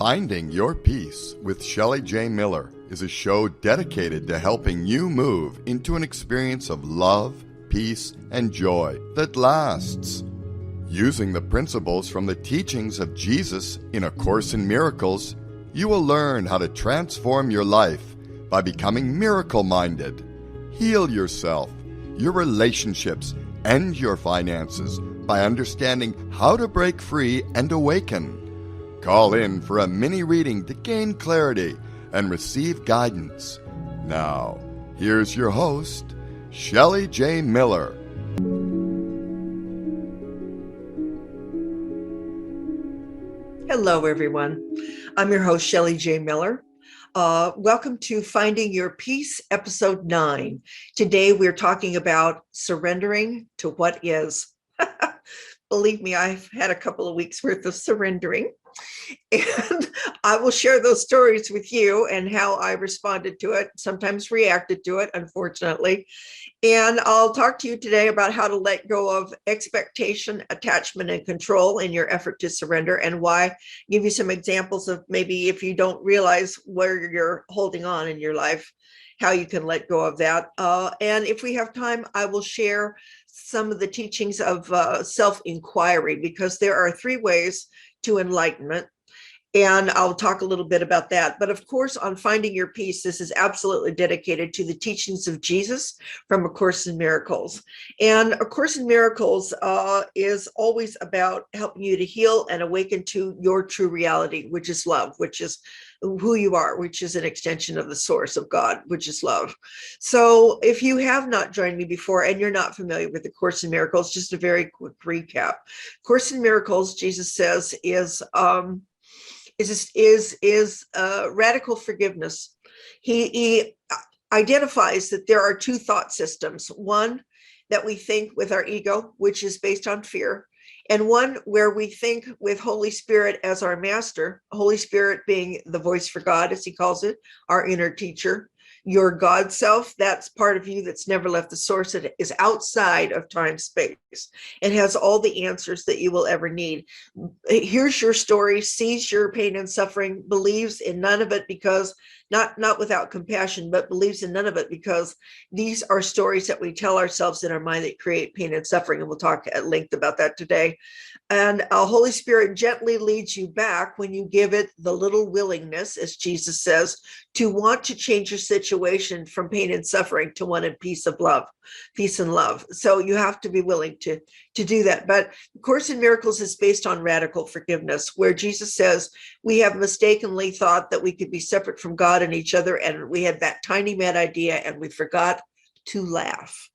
Finding Your Peace with Shelly J. Miller is a show dedicated to helping you move into an experience of love, peace, and joy that lasts. Using the principles from the teachings of Jesus in A Course in Miracles, you will learn how to transform your life by becoming miracle-minded. Heal yourself, your relationships, and your finances by understanding how to break free and awaken. Call in for a mini reading to gain clarity and receive guidance. Now, here's your host, Shelly J. Miller. Hello, everyone. I'm your host, Shelly J. Miller. Welcome to Finding Your Peace, Episode 9. Today, we're talking about surrendering to what is. Believe me, I've had a couple of weeks worth of surrendering, and I will share those stories with you and how I responded to it, sometimes reacted to it, unfortunately. And I'll talk to you today about how to let go of expectation, attachment, and control in your effort to surrender, and why. Give you some examples of maybe if you don't realize where you're holding on in your life, how you can let go of that. And if we have time, I will share some of the teachings of self-inquiry, because there are 3 ways to enlightenment. And I'll talk a little bit about that. But of course, on Finding Your Peace, this is absolutely dedicated to the teachings of Jesus from A Course in Miracles. And A Course in Miracles is always about helping you to heal and awaken to your true reality, which is love, which is who you are, which is an extension of the source of God, which is love. So if you have not joined me before and you're not familiar with the Course in Miracles, just a very quick recap. Course in Miracles, Jesus says, is radical forgiveness. He identifies that there are 2 thought systems. One that we think with our ego, which is based on fear, and one where we think with Holy Spirit as our master, Holy Spirit being the voice for God, as he calls it, our inner teacher. Your God self, that's part of you that's never left the source. It is outside of time, space, and has all the answers that you will ever need. Here's your story, sees your pain and suffering, believes in none of it because, not without compassion, but believes in none of it because these are stories that we tell ourselves in our mind that create pain and suffering. And we'll talk at length about that today. And Holy Spirit gently leads you back when you give it the little willingness, as Jesus says, to want to change your situation from pain and suffering to one in peace and love. So you have to be willing to do that. But Course in Miracles is based on radical forgiveness, where Jesus says we have mistakenly thought that we could be separate from God and each other, and we had that tiny mad idea, and we forgot to laugh.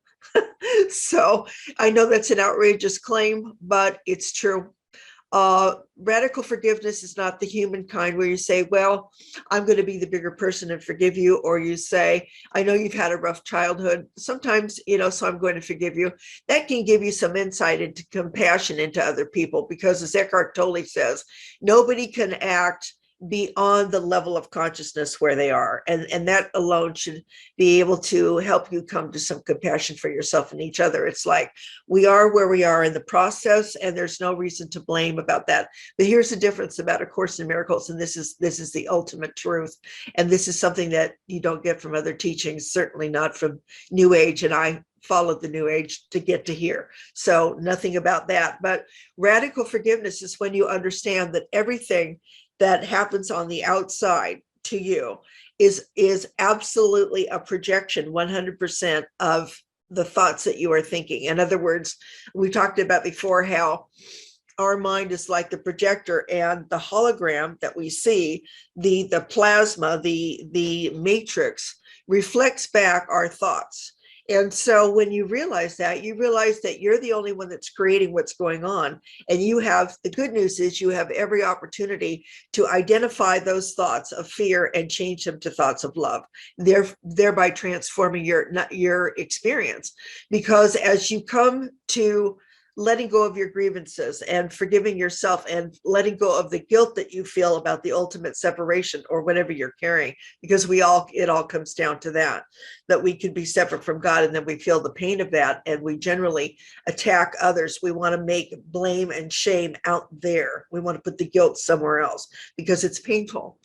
So I know that's an outrageous claim, but it's true. Radical forgiveness is not the human kind where you say, well, I'm going to be the bigger person and forgive you. Or you say, I know you've had a rough childhood sometimes, so I'm going to forgive you. That can give you some insight into compassion into other people, because as Eckhart Tolle says, nobody can act beyond the level of consciousness where they are. And that alone should be able to help you come to some compassion for yourself and each other. It's like we are where we are in the process, and there's no reason to blame about that. But here's the difference about A Course in Miracles, and this is the ultimate truth. And this is something that you don't get from other teachings, certainly not from New Age. And I followed the New Age to get to here. So nothing about that. But radical forgiveness is when you understand that everything that happens on the outside to you is absolutely a projection, 100% of the thoughts that you are thinking. In other words, we talked about before how our mind is like the projector, and the hologram that we see, the plasma, the matrix, reflects back our thoughts. And so when you realize that you're the only one that's creating what's going on. And the good news is you have every opportunity to identify those thoughts of fear and change them to thoughts of love, thereby transforming your experience. Because as you come to letting go of your grievances and forgiving yourself and letting go of the guilt that you feel about the ultimate separation or whatever you're carrying, because it all comes down to that we could be separate from God, and then we feel the pain of that, and we generally attack others. We want to make blame and shame out there. We want to put the guilt somewhere else because it's painful.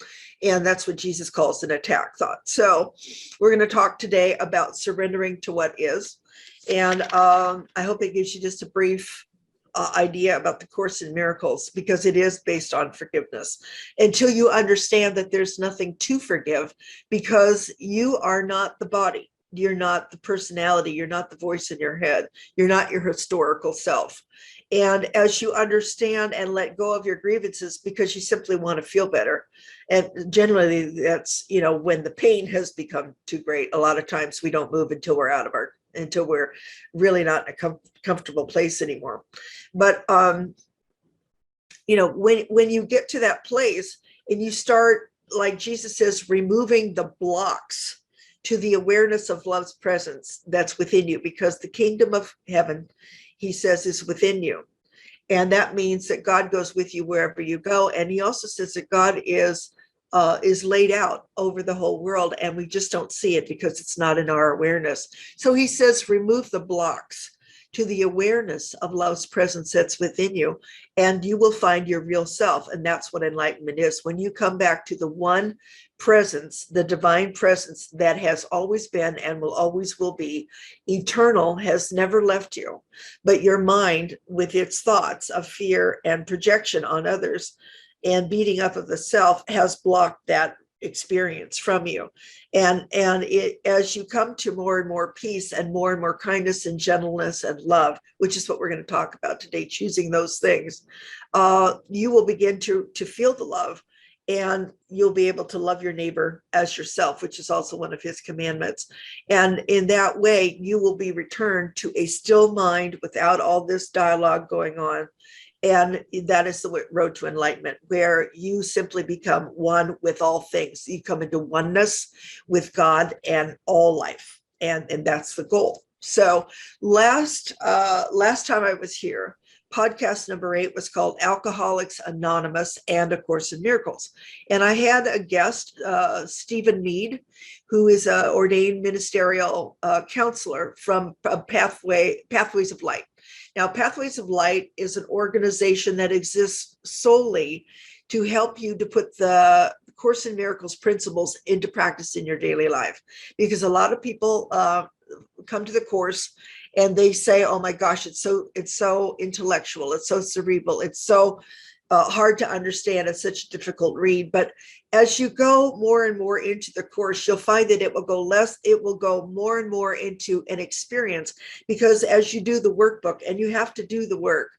And that's what Jesus calls an attack thought. So we're going to talk today about surrendering to what is. And I hope it gives you just a brief idea about the Course in Miracles, because it is based on forgiveness until you understand that there's nothing to forgive, because you are not the body. You're not the personality. You're not the voice in your head. You're not your historical self. And as you understand and let go of your grievances, because you simply want to feel better. And generally that's, when the pain has become too great, a lot of times we don't move until we're really not in a comfortable place anymore. But, when you get to that place and you start, like Jesus says, removing the blocks to the awareness of love's presence that's within you, because the kingdom of heaven, he says, is within you. And that means that God goes with you wherever you go. And he also says that God is laid out over the whole world, and we just don't see it because it's not in our awareness. So he says, remove the blocks to the awareness of love's presence that's within you, and you will find your real self. And that's what enlightenment is. When you come back to the one presence, the divine presence that has always been and will be eternal, has never left you. But your mind, with its thoughts of fear and projection on others and beating up of the self, has blocked that experience from you. And as you come to more and more peace and more kindness and gentleness and love, which is what we're going to talk about today, choosing those things, you will begin to feel the love, and you'll be able to love your neighbor as yourself, which is also one of his commandments. And in that way, you will be returned to a still mind without all this dialogue going on. And that is the road to enlightenment, where you simply become one with all things. You come into oneness with God and all life. And that's the goal. So last time I was here, podcast number 8 was called Alcoholics Anonymous and A Course in Miracles. And I had a guest, Stephen Mead, who is an ordained ministerial counselor from Pathways of Light. Now, Pathways of Light is an organization that exists solely to help you to put the Course in Miracles principles into practice in your daily life. Because a lot of people come to the Course and they say, oh my gosh, it's so intellectual, it's so cerebral, it's so hard to understand, it's such a difficult read. But as you go more and more into the Course, you'll find that it will go more and more into an experience, because as you do the workbook, and you have to do the work,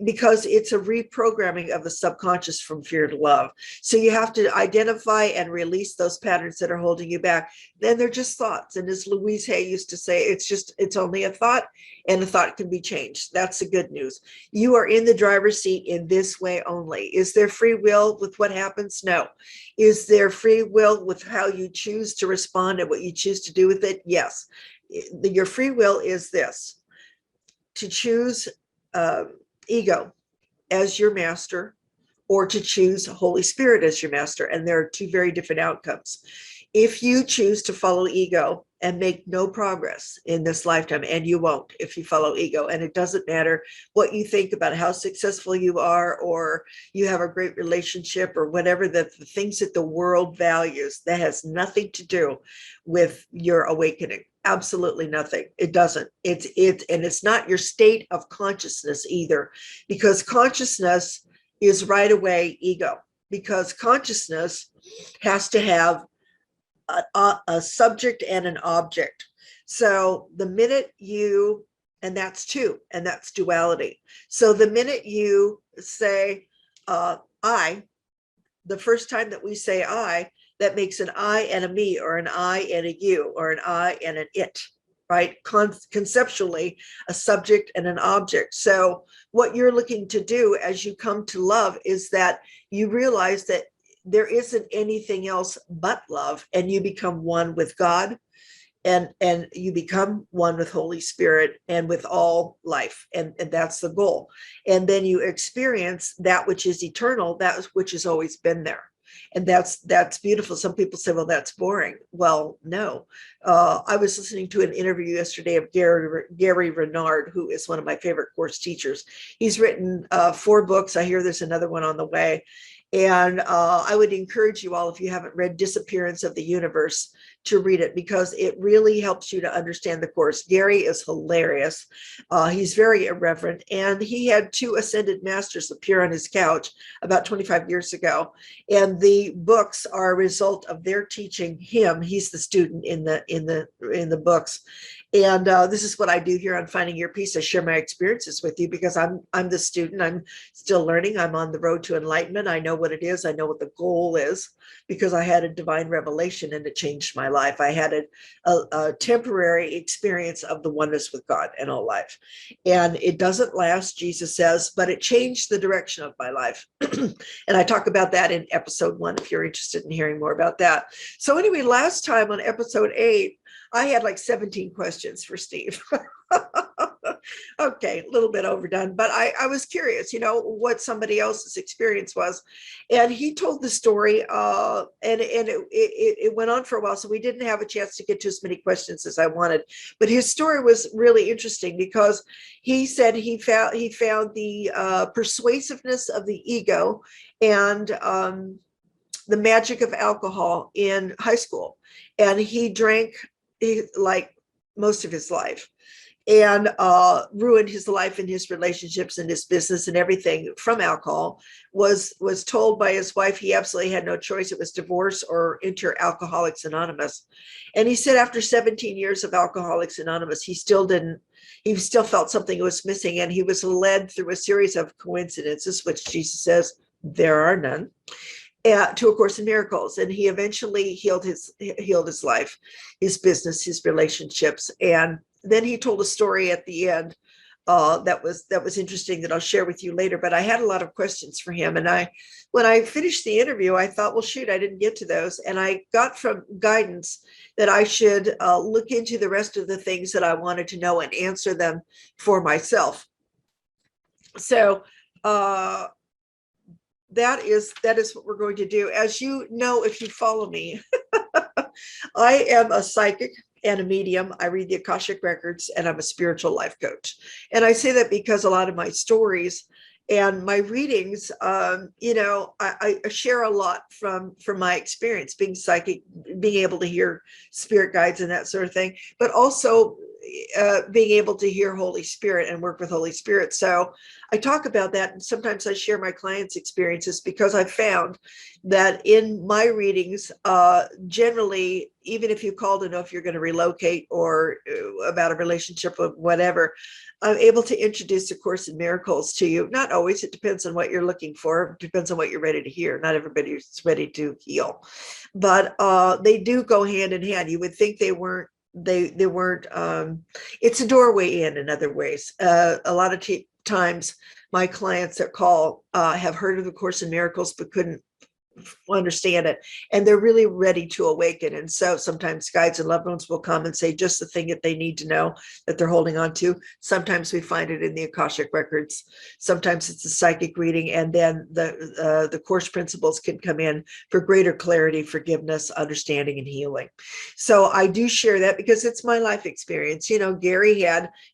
because it's a reprogramming of the subconscious from fear to love. So you have to identify and release those patterns that are holding you back. Then they're just thoughts. And as Louise Hay used to say, it's only a thought, and a thought can be changed. That's the good news. You are in the driver's seat in this way only. Is there free will with what happens? No. Is there free will with how you choose to respond and what you choose to do with it? Yes. Your free will is this: to choose ego as your master, or to choose Holy Spirit as your master. And there are two very different outcomes. If you choose to follow ego and make no progress in this lifetime, and you won't if you follow ego, and it doesn't matter what you think about how successful you are, or you have a great relationship, or whatever, the things that the world values, that has nothing to do with your awakening. Absolutely nothing. It doesn't. And it's not your state of consciousness either, because consciousness is right away ego, because consciousness has to have a subject and an object. So the minute you, and that's two, and that's duality. So the minute you say I, the first time that we say I, that makes an I and a me, or an I and a you, or an I and an it, right? Conceptually, a subject and an object. So what you're looking to do as you come to love is that you realize that there isn't anything else but love, and you become one with God and you become one with Holy Spirit and with all life, and that's the goal. And then you experience that which is eternal, that which has always been there. And that's beautiful. Some people say, well, that's boring. Well, no. I was listening to an interview yesterday of Gary Renard, who is one of my favorite course teachers. He's written 4 books. I hear there's another one on the way. And I would encourage you all, if you haven't read Disappearance of the Universe, to read it, because it really helps you to understand the course. Gary is hilarious. He's very irreverent, and he had 2 ascended masters appear on his couch about 25 years ago. And the books are a result of their teaching him. He's the student in the books. And this is what I do here on Finding Your Peace. I share my experiences with you because I'm the student. I'm still learning. I'm on the road to enlightenment. I know what it is. I know what the goal is, because I had a divine revelation and it changed my life. I had a temporary experience of the oneness with God and all life. And it doesn't last, Jesus says, but it changed the direction of my life. And I talk about that in episode 1, if you're interested in hearing more about that. So anyway, last time on episode 8, I had like 17 questions for Steve. Okay, a little bit overdone, but I was curious, what somebody else's experience was. And he told the story, and it went on for a while, so we didn't have a chance to get to as many questions as I wanted. But his story was really interesting, because he said he found the persuasiveness of the ego and the magic of alcohol in high school. And he drank like most of his life, and ruined his life and his relationships and his business and everything from alcohol. Was told by his wife he absolutely had no choice. It was divorce or enter Alcoholics Anonymous. And he said after 17 years of Alcoholics Anonymous, he still felt something was missing, and he was led through a series of coincidences, which Jesus says there are none, to A Course in Miracles. And he eventually healed his life, his business, his relationships. And then he told a story at the end that was interesting, that I'll share with you later. But I had a lot of questions for him. And when I finished the interview, I thought, well, shoot, I didn't get to those. And I got from guidance that I should look into the rest of the things that I wanted to know and answer them for myself. So that is what we're going to do. As you know, if you follow me, I am a psychic and a medium. I read the Akashic records, and I'm a spiritual life coach. And I say that because a lot of my stories and my readings, I share a lot from my experience being psychic, being able to hear spirit guides and that sort of thing, but also being able to hear Holy Spirit and work with Holy Spirit. So I talk about that, and sometimes I share my clients' experiences, because I've found that in my readings, generally, even if you call to know if you're going to relocate or about a relationship or whatever, I'm able to introduce A Course in Miracles to you. Not always. It depends on what you're looking for. It depends on what you're ready to hear. Not everybody's ready to heal, but they do go hand in hand. You would think they weren't. They weren't. It's a doorway in other ways. A lot of times my clients that call have heard of the Course in Miracles but couldn't understand it, and they're really ready to awaken. And so sometimes guides and loved ones will come and say just the thing that they need to know, that they're holding on to. Sometimes we find it in the Akashic records. Sometimes it's a psychic reading, and then the course principles can come in for greater clarity, forgiveness, understanding, and healing. So I do share that because it's my life experience. Gary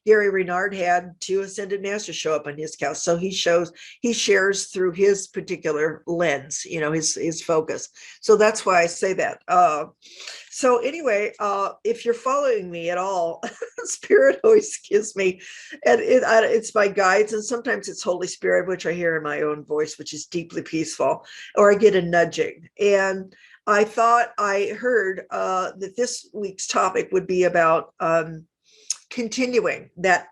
Renard had 2 ascended masters show up on his couch, so he shares through his particular lens, his focus. So that's why I say that. So anyway, if you're following me at all, Spirit always gives me, and it's my guides, and sometimes it's Holy Spirit, which I hear in my own voice, which is deeply peaceful, or I get a nudging. And I thought I heard that this week's topic would be about continuing that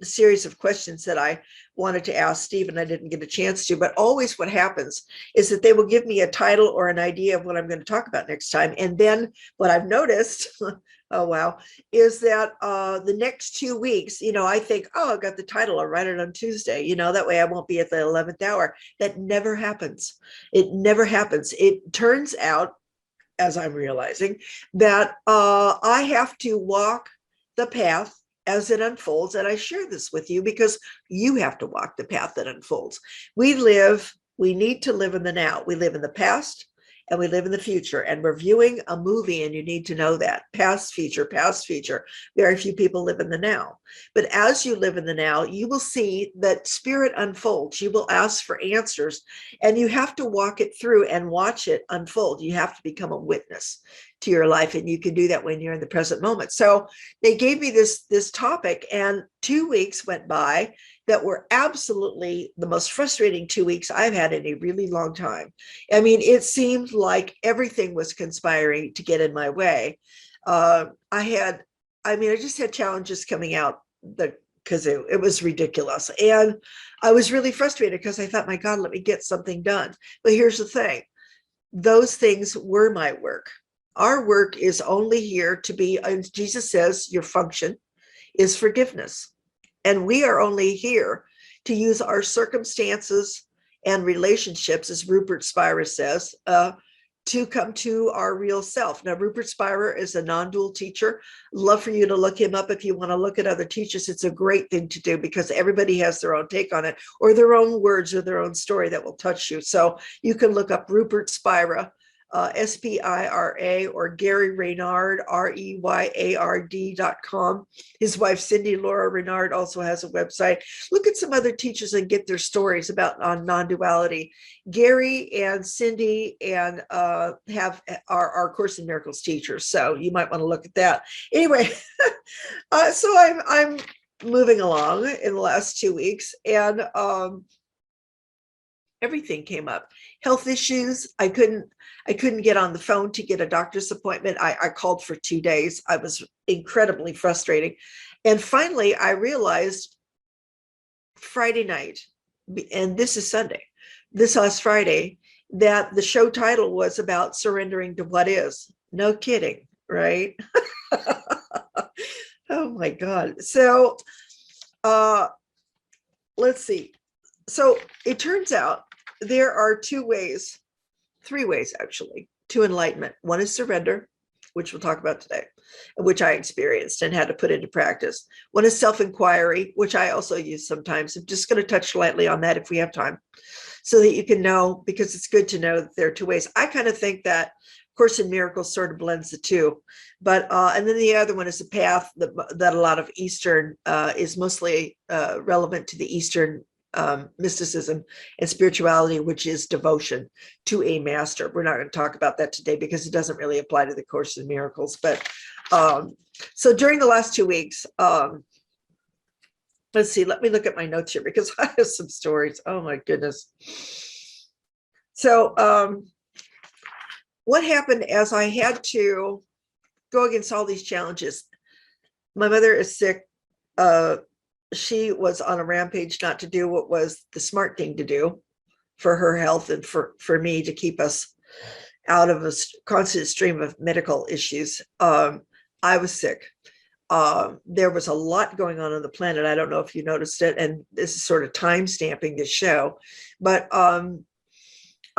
series of questions that I wanted to ask Steve, and I didn't get a chance to. But always what happens is that they will give me a title or an idea of what I'm going to talk about next time. And then what I've noticed, oh wow, is that the next 2 weeks, I think, oh, I've got the title, I'll write it on Tuesday, that way I won't be at the 11th hour. That never happens. It never happens. It turns out as I'm realizing, that I have to walk the path as it unfolds. And I share this with you because you have to walk the path that unfolds. We need to live in the now. We live in the past and we live in the future. And we're viewing a movie, and you need to know that. Past, future, past, future. Very few people live in the now. But as you live in the now, you will see that spirit unfolds. You will ask for answers, and you have to walk it through and watch it unfold. You have to become a witness to your life, and you can do that when you're in the present moment. So they gave me this topic, and 2 weeks went by that were absolutely the most frustrating 2 weeks I've had in a really long time. I mean, it seemed like everything was conspiring to get in my way. I just had challenges coming out because it was ridiculous. And I was really frustrated because I thought, my God, let me get something done. But here's the thing. Those things were my work. Our work is only here to be, and Jesus says your function is forgiveness. And we are only here to use our circumstances and relationships, as Rupert Spira says, to come to our real self. Now, Rupert Spira is a non-dual teacher. Love for you to look him up if you want to look at other teachers. It's a great thing to do because everybody has their own take on it, or their own words, or their own story that will touch you. So you can look up Rupert Spira, Spira, or Gary Renard, REYARD.com. His wife, Cindy Laura Renard, also has a website. Look at some other teachers and get their stories about on non-duality. Gary and Cindy and have our Course in Miracles teachers, so you might want to look at that. Anyway, so I'm moving along in the last 2 weeks, and everything came up. Health issues. I couldn't get on the phone to get a doctor's appointment. I called for 2 days. I was incredibly frustrating. And finally, I realized Friday night, and this is Sunday, this last Friday, that the show title was about surrendering to what is. No kidding, right? Oh my God. So let's see. So it turns out there are 3 ways actually, to enlightenment. One is surrender, which we'll talk about today, which I experienced and had to put into practice. One is self-inquiry, which I also use sometimes. I'm just going to touch lightly on that if we have time, so that you can know, because it's good to know that there are 2 ways. I kind of think that Course in Miracles sort of blends the two, but and then the other one is a path that a lot of Eastern is mostly relevant to the Eastern mysticism and spirituality, which is devotion to a master. We're not going to talk about that today because it doesn't really apply to the Course in Miracles. But so during the last 2 weeks, let's see, let me look at my notes here because I have some stories. Oh my goodness. So what happened as I had to go against all these challenges? My mother is sick. She was on a rampage not to do what was the smart thing to do for her health and for me to keep us out of a constant stream of medical issues. I was sick. There was a lot going on the planet. I don't know if you noticed it, and this is sort of time stamping this show, but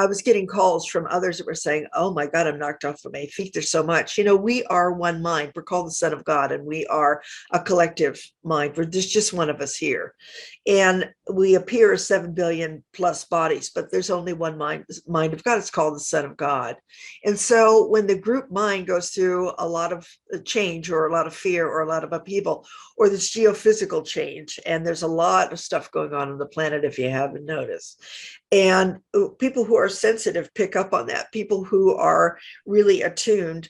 I was getting calls from others that were saying, oh my God, I'm knocked off of my feet. There's so much. You know, we are one mind. We're called the Son of God, and we are a collective mind. There's just one of us here. And we appear as 7 billion plus bodies, but there's only one mind of God. It's called the Son of God. And so when the group mind goes through a lot of change, or a lot of fear, or a lot of upheaval, or this geophysical change, and there's a lot of stuff going on the planet, if you haven't noticed. And people who are sensitive pick up on that. People who are really attuned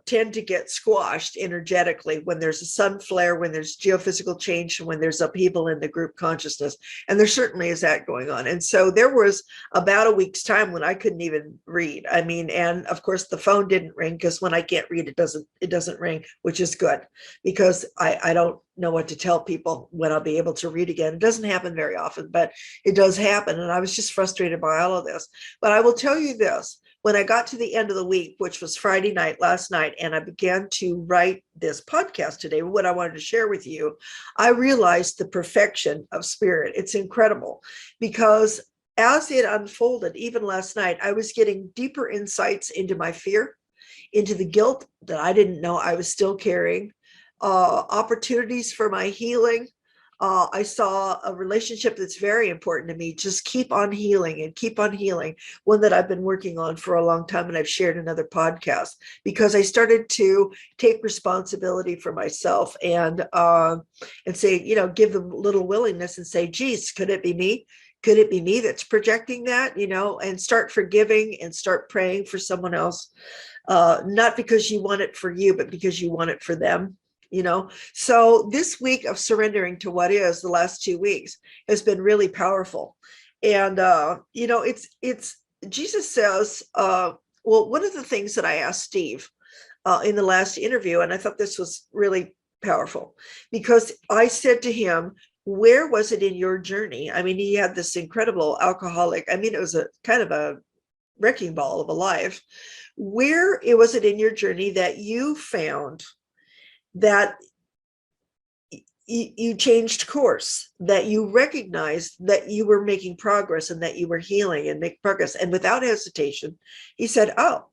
tend to get squashed energetically when there's a sun flare, when there's geophysical change, when there's upheaval in the group consciousness. And there certainly is that going on. And so there was about a week's time when I couldn't even read. I mean, and of course the phone didn't ring, because when I can't read, it doesn't ring, which is good, because I don't know what to tell people when I'll be able to read again. It doesn't happen very often, but it does happen. And I was just frustrated by all of this. But I will tell you this. When I got to the end of the week, which was Friday night, last night, and I began to write this podcast today, what I wanted to share with you, I realized the perfection of spirit. It's incredible, because as it unfolded, even last night, I was getting deeper insights into my fear, into the guilt that I didn't know I was still carrying, opportunities for my healing. I saw a relationship that's very important to me. Just keep on healing and keep on healing. One that I've been working on for a long time, and I've shared in other podcasts, because I started to take responsibility for myself and say, give them a little willingness and say, geez, could it be me? Could it be me that's projecting that? And start forgiving and start praying for someone else. Not because you want it for you, but because you want it for them. So this week of surrendering to what is, the last 2 weeks, has been really powerful. And it's Jesus says, well, one of the things that I asked Steve in the last interview, and I thought this was really powerful, because I said to him, where was it in your journey? I mean, he had this incredible alcoholic, it was a kind of a wrecking ball of a life. Where was it in your journey that you found that you changed course, that you recognized that you were making progress and that you were healing and make progress? And without hesitation, he said, oh,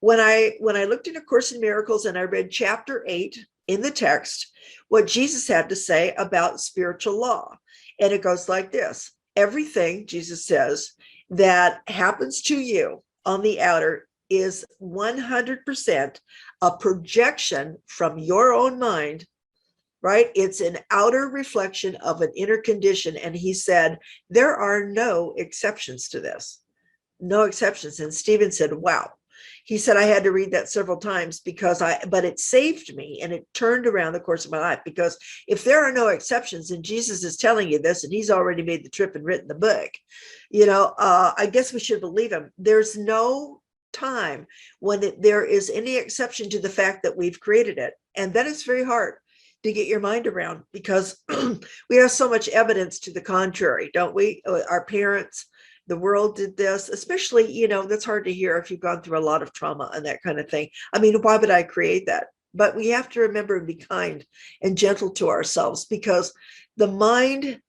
when I looked into Course in Miracles and I read chapter 8 in the text, what Jesus had to say about spiritual law. And it goes like this: everything, Jesus says, that happens to you on the outer is 100% a projection from your own mind, right? It's an outer reflection of an inner condition. And he said, there are no exceptions to this, no exceptions. And Stephen said, wow. He said, I had to read that several times but it saved me and it turned around the course of my life. Because if there are no exceptions and Jesus is telling you this and he's already made the trip and written the book, I guess we should believe him. There's no time when there is any exception to the fact that we've created it. And that is very hard to get your mind around, because we have so much evidence to the contrary, don't we? Our parents, the world did this, especially, that's hard to hear if you've gone through a lot of trauma and that kind of thing. I mean, why would I create that? But we have to remember and be kind and gentle to ourselves, because the mind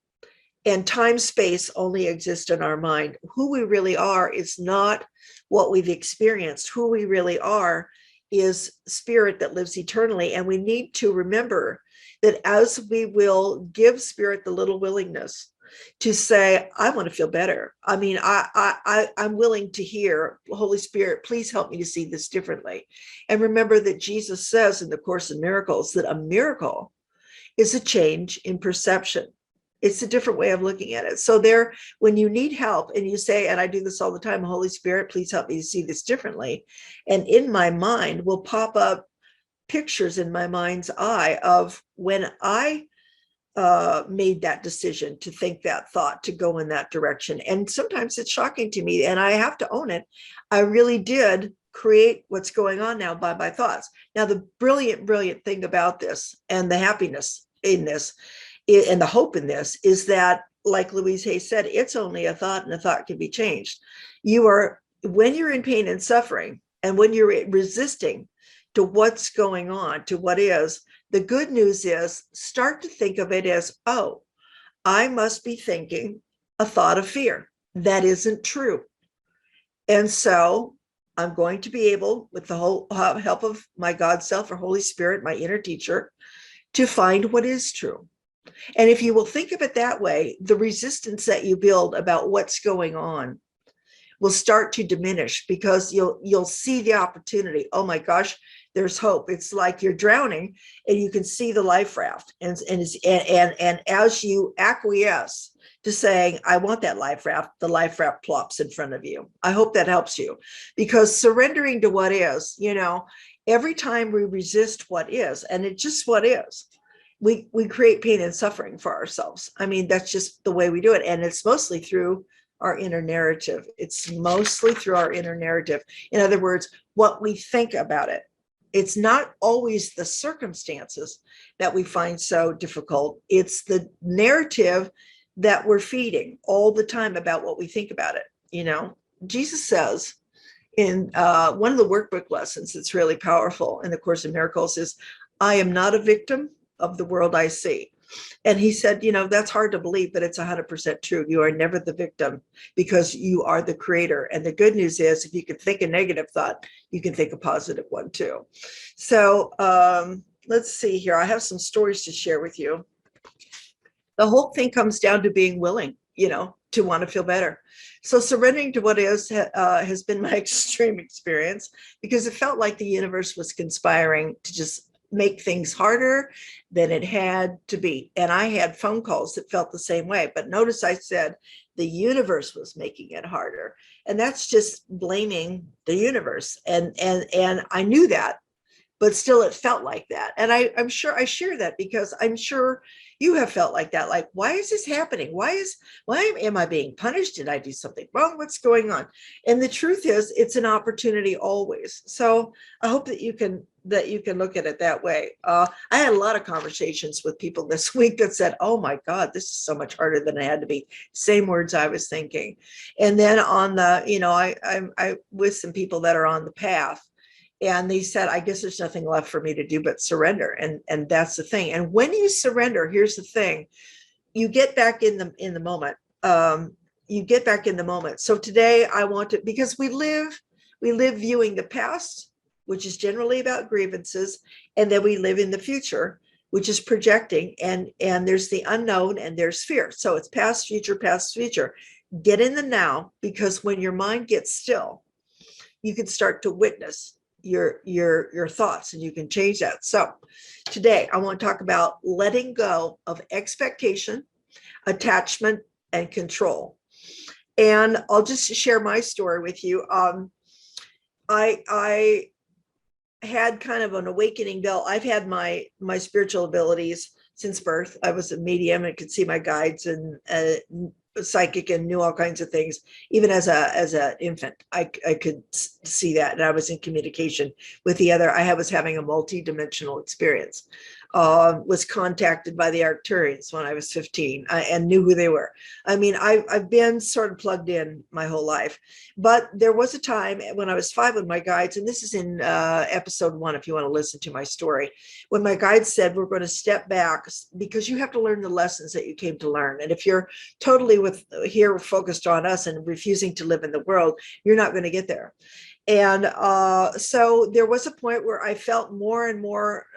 and time space only exist in our mind. Who we really are is not what we've experienced. Who we really are is spirit that lives eternally. And we need to remember that as we will give spirit the little willingness to say, I want to feel better. I mean, I'm willing to hear, Holy Spirit, please help me to see this differently. And remember that Jesus says in the Course in Miracles that a miracle is a change in perception. It's a different way of looking at it. So when you need help and you say, and I do this all the time, Holy Spirit, please help me to see this differently. And in my mind will pop up pictures in my mind's eye of when I made that decision to think that thought, to go in that direction. And sometimes it's shocking to me, and I have to own it. I really did create what's going on now by my thoughts. Now, the brilliant thing about this, and the happiness in this, and the hope in this, is that, like Louise Hay said, it's only a thought, and a thought can be changed. When you're in pain and suffering, and when you're resisting to what's going on, to what is, the good news is, start to think of it as, oh, I must be thinking a thought of fear. That isn't true. And so I'm going to be able, with the whole help of my God self or Holy Spirit, my inner teacher, to find what is true. And if you will think of it that way, the resistance that you build about what's going on will start to diminish, because you'll see the opportunity. Oh my gosh, there's hope. It's like you're drowning and you can see the life raft. And as you acquiesce to saying, I want that life raft, the life raft plops in front of you. I hope that helps you, because surrendering to what is, every time we resist what is, and it's just what is, we create pain and suffering for ourselves. I mean, that's just the way we do it. And it's mostly through our inner narrative. It's mostly through our inner narrative. In other words, what we think about it. It's not always the circumstances that we find so difficult. It's the narrative that we're feeding all the time about what we think about it. Jesus says in one of the workbook lessons that's really powerful in the Course in Miracles is, I am not a victim of the world I see. And he said, that's hard to believe, but it's 100% true. You are never the victim because you are the creator. And the good news is, if you can think a negative thought, you can think a positive one too. So let's see here. I have some stories to share with you. The whole thing comes down to being willing, to want to feel better. So surrendering to what is has been my extreme experience, because it felt like the universe was conspiring to just make things harder than it had to be. And I had phone calls that felt the same way. But notice I said the universe was making it harder. And that's just blaming the universe. And I knew that, but still it felt like that. And I'm sure I share that because I'm sure you have felt like that. Like, why is this happening? Why am I being punished? Did I do something wrong? What's going on? And the truth is, it's an opportunity always. So I hope that you can look at it that way. I had a lot of conversations with people this week that said, oh my God, this is so much harder than it had to be. Same words I was thinking. And then on the, I with some people that are on the path, and they said, I guess there's nothing left for me to do but surrender. And that's the thing. And when you surrender, here's the thing, you get back in the moment. You get back in the moment. So today I want to, because we live viewing the past, which is generally about grievances, and then we live in the future, which is projecting, and there's the unknown and there's fear. So it's past, future, past, future. Get in the now, because when your mind gets still, you can start to witness your thoughts, and you can change that. So today I want to talk about letting go of expectation, attachment, and control. And I'll just share my story with you. I had kind of an awakening bell. I've had my spiritual abilities since birth. I was a medium and could see my guides, and psychic, and knew all kinds of things. Even as an infant, I could see that, and I was in communication with the other. I was having a multi-dimensional experience. Was contacted by the Arcturians when I was 15 and knew who they were. I mean, I've been sort of plugged in my whole life, but there was a time when I was 5 with my guides, and this is in episode 1, if you want to listen to my story, when my guides said, we're going to step back because you have to learn the lessons that you came to learn. And if you're totally here focused on us and refusing to live in the world, you're not going to get there. And so there was a point where I felt more and more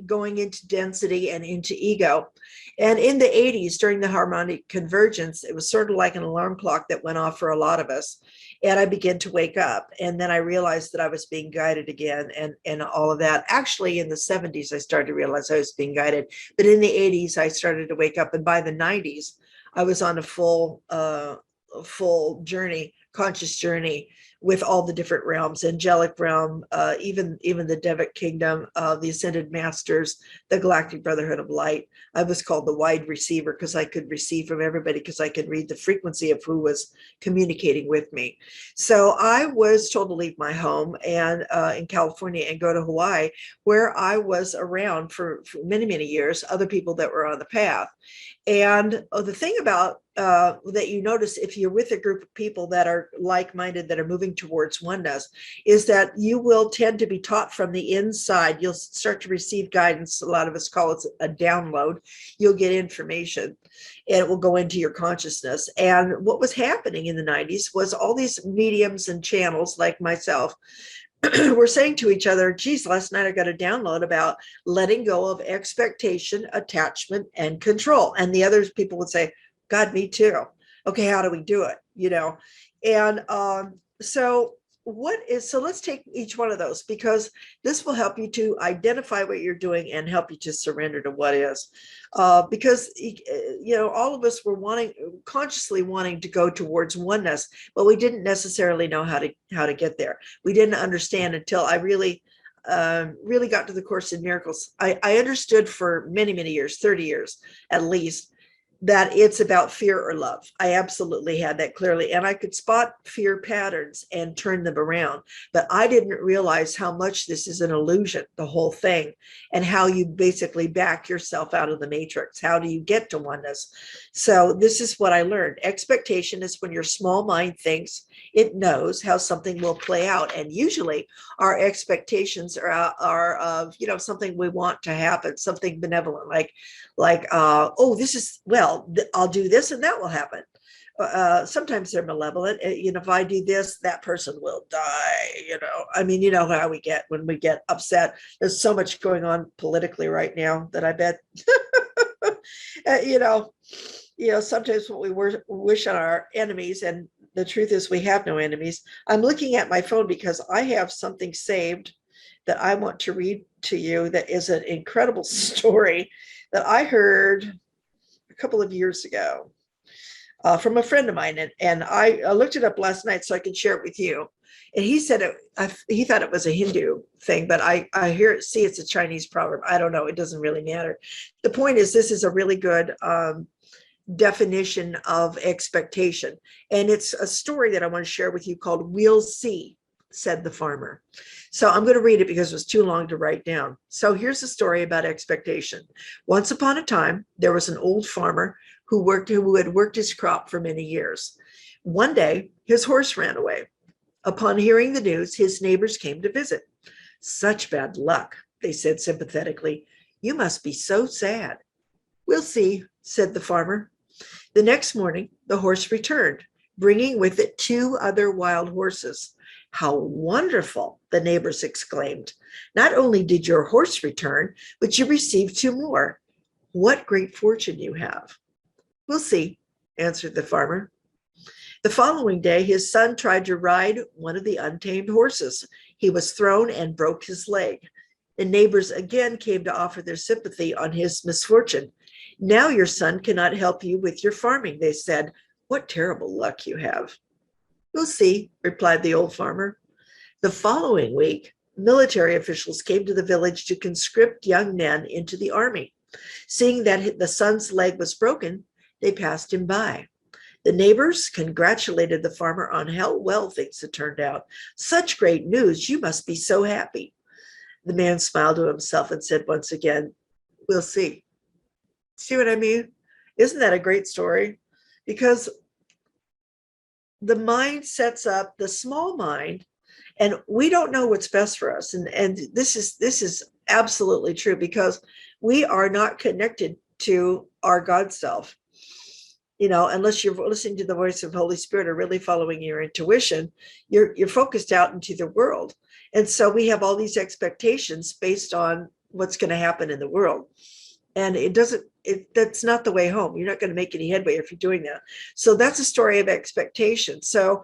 going into density and into ego. And in the 80s, during the harmonic convergence, it was sort of like an alarm clock that went off for a lot of us. And I began to wake up. And then I realized that I was being guided again, and all of that. Actually, in the 70s, I started to realize I was being guided. But in the 80s, I started to wake up. And by the 90s, I was on a full journey, conscious journey, with all the different realms, angelic realm, even the Devic kingdom, the ascended masters, the galactic brotherhood of light. I was called the wide receiver because I could receive from everybody, because I could read the frequency of who was communicating with me. So I was told to leave my home and in California and go to Hawaii, where I was around for many, many years, other people that were on the path. And the thing about that you notice if you're with a group of people that are like-minded, that are moving towards oneness, is that you will tend to be taught from the inside. You'll start to receive guidance. A lot of us call it a download. You'll get information, and it will go into your consciousness. And what was happening in the 90s was all these mediums and channels like myself we're saying to each other, geez, last night I got a download about letting go of expectation, attachment, and control. And the other people would say, God, me too. Okay, how do we do it? And so let's take each one of those, because this will help you to identify what you're doing and help you to surrender to what is. Because all of us were consciously wanting to go towards oneness, but we didn't necessarily know how to get there. We didn't understand until I really got to the Course in Miracles. I understood for many, many years, 30 years at least, that it's about fear or love. I absolutely had that clearly. And I could spot fear patterns and turn them around. But I didn't realize how much this is an illusion, the whole thing, and how you basically back yourself out of the matrix. How do you get to oneness? So this is what I learned. Expectation is when your small mind thinks it knows how something will play out. And usually our expectations are of, something we want to happen, something benevolent, like, oh, this is, well, I'll do this and that will happen. Sometimes they're malevolent. If I do this, that person will die. I mean, you know how we get when we get upset. There's so much going on politically right now that I bet, sometimes what we wish on our enemies, and the truth is we have no enemies. I'm looking at my phone because I have something saved that I want to read to you that is an incredible story that I heard a couple of years ago. From a friend of mine, and I looked it up last night so I could share it with you. And he said he thought it was a Hindu thing, but I see it's a Chinese proverb. I don't know. It doesn't really matter. The point is, this is a really good definition of expectation, and it's a story that I want to share with you called "We'll See," said the farmer. So I'm going to read it because it was too long to write down. So here's a story about expectation. Once upon a time, there was an old farmer who had worked his crop for many years. One day, his horse ran away. Upon hearing the news, his neighbors came to visit. "Such bad luck," they said sympathetically. "You must be so sad." "We'll see," said the farmer. The next morning, the horse returned, bringing with it 2 other wild horses. "How wonderful," the neighbors exclaimed. "Not only did your horse return, but you received 2 more. What great fortune you have." "We'll see," answered the farmer. The following day, his son tried to ride one of the untamed horses. He was thrown and broke his leg. The neighbors again came to offer their sympathy on his misfortune. "Now your son cannot help you with your farming," they said. "What terrible luck you have." "We'll see," replied the old farmer. The following week, military officials came to the village to conscript young men into the army. Seeing that the son's leg was broken, they passed him by. The neighbors congratulated the farmer on how well things had turned out. "Such great news, you must be so happy." The man smiled to himself and said once again, "We'll see." See what I mean? Isn't that a great story? Because the mind sets up the small mind, and we don't know what's best for us. And this is absolutely true, because we are not connected to our God self. Unless you're listening to the voice of Holy Spirit or really following your intuition, you're focused out into the world. And so we have all these expectations based on what's going to happen in the world. And that's not the way home. You're not going to make any headway if you're doing that. So that's a story of expectation. So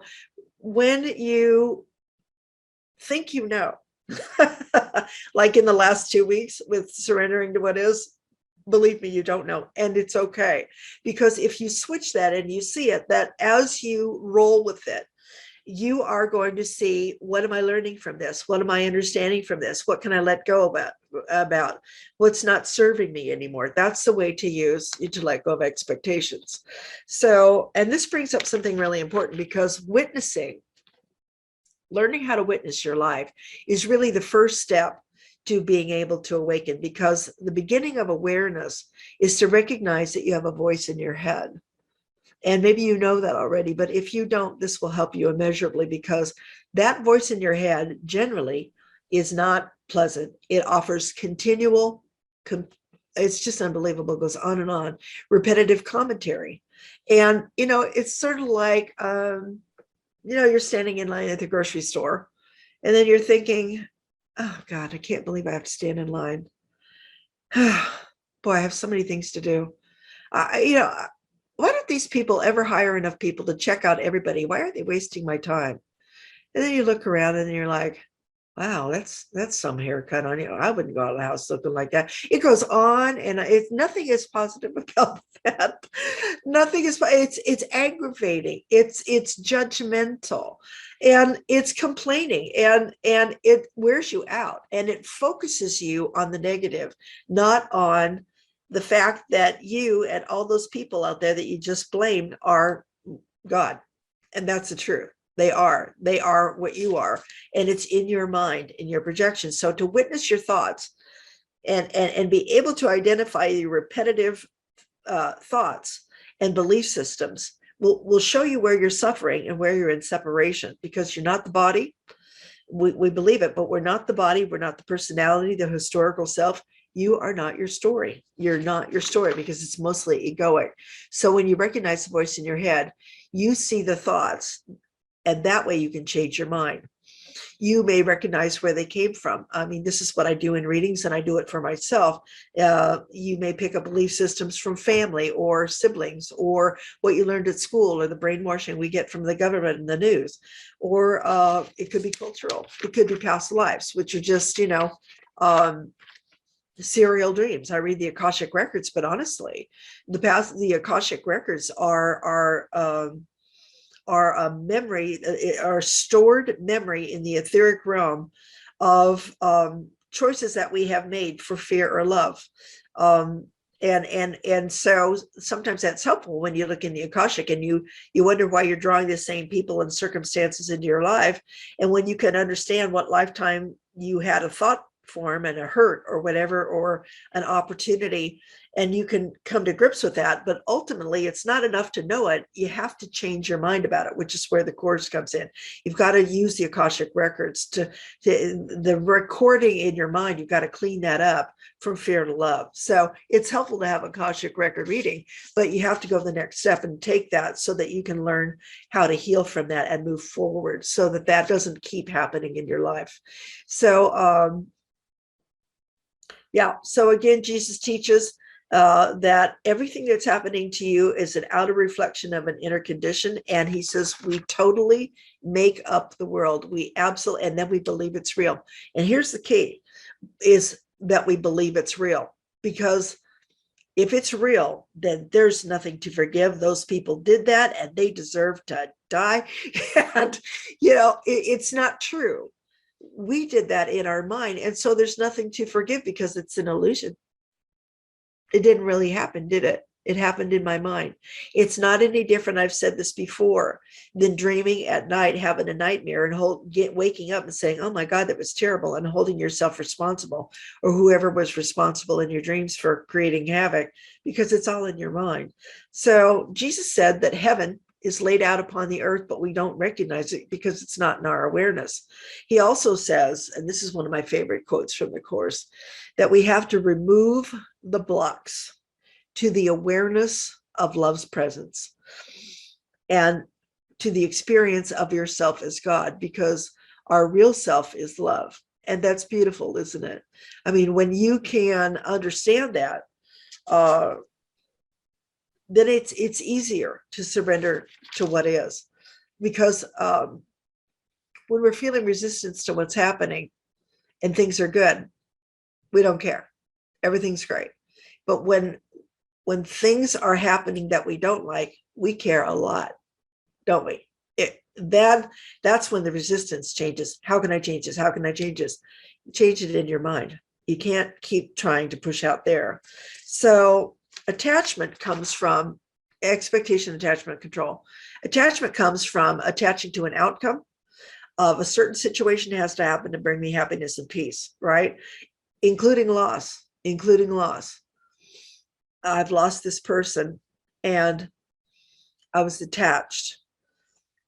when you think like in the last 2 weeks with surrendering to what is, believe me, you don't know. And it's okay. Because if you switch that and you see it, that as you roll with it, you are going to see, what am I learning from this? What am I understanding from this? What can I let go about what's not serving me anymore? That's the way to let go of expectations. So, and this brings up something really important, because learning how to witness your life is really the first step to being able to awaken, because the beginning of awareness is to recognize that you have a voice in your head. And maybe you know that already, but if you don't, this will help you immeasurably, because that voice in your head generally is not pleasant. It offers continual, it's just unbelievable, it goes on and on, repetitive commentary. And, it's sort of like, you're standing in line at the grocery store, and then you're thinking, "Oh God, I can't believe I have to stand in line. Boy, I have so many things to do. Why don't these people ever hire enough people to check out everybody? Why are they wasting my time?" And then you look around and you're like, "Wow, that's some haircut on you. I wouldn't go out of the house looking like that." It goes on, and nothing is positive about that. Nothing is. It's aggravating. It's judgmental, and it's complaining, and it wears you out, and it focuses you on the negative, not on the fact that you and all those people out there that you just blamed are God. And that's the truth. They are what you are. And it's in your mind, in your projection. So to witness your thoughts and be able to identify your repetitive thoughts and belief systems will show you where you're suffering and where you're in separation, because you're not the body. We believe it, but we're not the body. We're not the personality, the historical self. You are not your story. You're not your story because it's mostly egoic. So when you recognize the voice in your head, you see the thoughts, and that way you can change your mind. You may recognize where they came from. I mean, this is what I do in readings, and I do it for myself. You may pick up belief systems from family or siblings, or what you learned at school, or the brainwashing we get from the government and the news, or it could be cultural. It could be past lives, which are just, serial dreams. I read the Akashic records, but honestly, the Akashic records are a memory, are stored memory in the etheric realm of choices that we have made for fear or love. And so sometimes that's helpful when you look in the Akashic and you wonder why you're drawing the same people and circumstances into your life. And when you can understand what lifetime you had a thought form and a hurt or whatever, or an opportunity, and you can come to grips with that. But ultimately, it's not enough to know it. You have to change your mind about it, which is where the course comes in. You've got to use the Akashic records to the recording in your mind. You've got to clean that up from fear to love. So it's helpful to have Akashic record reading, but you have to go the next step and take that so that you can learn how to heal from that and move forward so that that doesn't keep happening in your life. So, yeah. So again, Jesus teaches that everything that's happening to you is an outer reflection of an inner condition. And he says, we totally make up the world. We absolutely, and then we believe it's real. And here's the key, is that we believe it's real, because if it's real, then there's nothing to forgive. Those people did that and they deserve to die. And, it's not true. We did that in our mind. And so there's nothing to forgive because it's an illusion. It didn't really happen, did it? It happened in my mind. It's not any different, I've said this before, than dreaming at night, having a nightmare and waking up and saying, oh my God, that was terrible, and holding yourself responsible, or whoever was responsible in your dreams for creating havoc, because it's all in your mind. So Jesus said that heaven is laid out upon the earth, but we don't recognize it because it's not in our awareness. He also says, and this is one of my favorite quotes from the Course, that we have to remove the blocks to the awareness of love's presence and to the experience of yourself as God, because our real self is love. And that's beautiful, isn't it? I mean, when you can understand that, then it's easier to surrender to what is, because when we're feeling resistance to what's happening and things are good, we don't care. Everything's great. But when things are happening that we don't like, we care a lot, don't we? That's when the resistance changes. How can I change this? How can I change this? Change it in your mind. You can't keep trying to push out there. So attachment comes from expectation, attachment, control. Attachment comes from attaching to an outcome of a certain situation has to happen to bring me happiness and peace, right? Including loss. I've lost this person and I was attached.